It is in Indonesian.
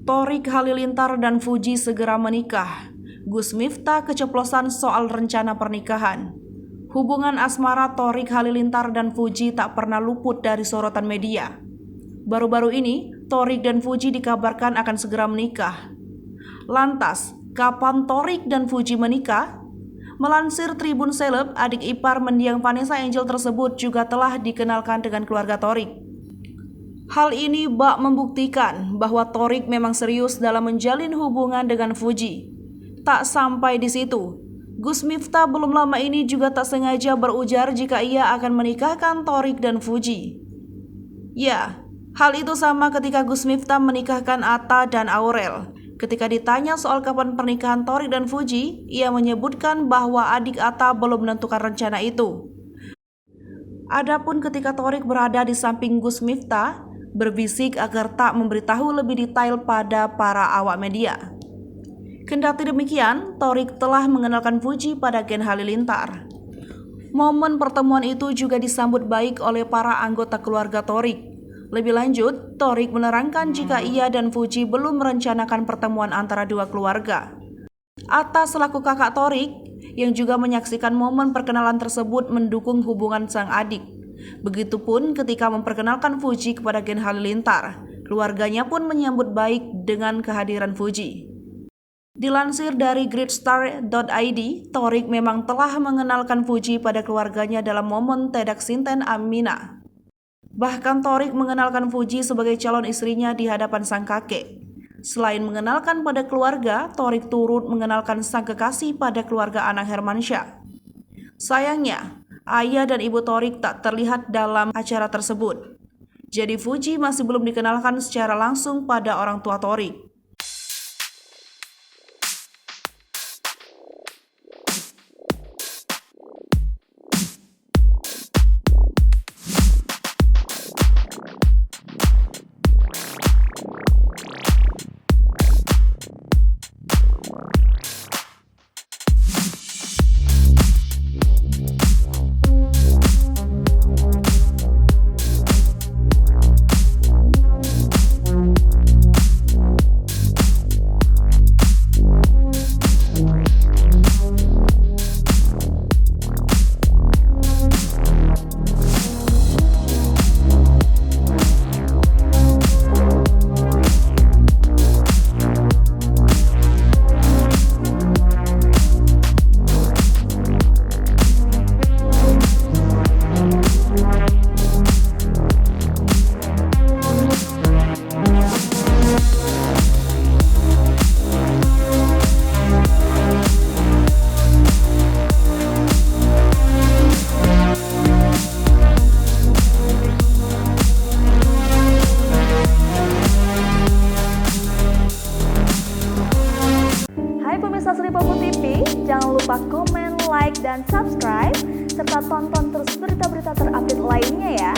Thorik Halilintar dan Fuji segera menikah. Gus Miftah keceplosan soal rencana pernikahan. Hubungan asmara Thorik Halilintar dan Fuji tak pernah luput dari sorotan media. Baru-baru ini, Thorik dan Fuji dikabarkan akan segera menikah. Lantas, kapan Thorik dan Fuji menikah? Melansir Tribun Seleb, adik ipar mendiang Vanessa Angel tersebut juga telah dikenalkan dengan keluarga Thorik. Hal ini bak membuktikan bahwa Thorik memang serius dalam menjalin hubungan dengan Fuji. Tak sampai di situ, Gus Miftah belum lama ini juga tak sengaja berujar jika ia akan menikahkan Thorik dan Fuji. Ya, hal itu sama ketika Gus Miftah menikahkan Atta dan Aurel. Ketika ditanya soal kapan pernikahan Thorik dan Fuji, ia menyebutkan bahwa adik Atta belum menentukan rencana itu. Adapun ketika Thorik berada di samping Gus Miftah, berbisik agar tak memberitahu lebih detail pada para awak media. Kendati demikian, Thorik telah mengenalkan Fuji pada Gen Halilintar. Momen pertemuan itu juga disambut baik oleh para anggota keluarga Thorik. Lebih lanjut, Thorik menerangkan jika ia dan Fuji belum merencanakan pertemuan antara dua keluarga. Atta selaku kakak Thorik, yang juga menyaksikan momen perkenalan tersebut mendukung hubungan sang adik. Begitupun ketika memperkenalkan Fuji kepada Gen Halilintar, keluarganya pun menyambut baik dengan kehadiran Fuji. Dilansir dari greatstar.id, Thorik memang telah mengenalkan Fuji pada keluarganya dalam momen Tedak Sinten Amina. Bahkan Thorik mengenalkan Fuji sebagai calon istrinya di hadapan sang kakek. Selain mengenalkan pada keluarga, Thorik turut mengenalkan sang kekasih pada keluarga Anang Hermansyah. Sayangnya, ayah dan ibu Thorik tak terlihat dalam acara tersebut. Jadi Fuji masih belum dikenalkan secara langsung pada orang tua Thorik. Jangan lupa komen, like, dan subscribe, serta tonton terus berita-berita terupdate lainnya ya.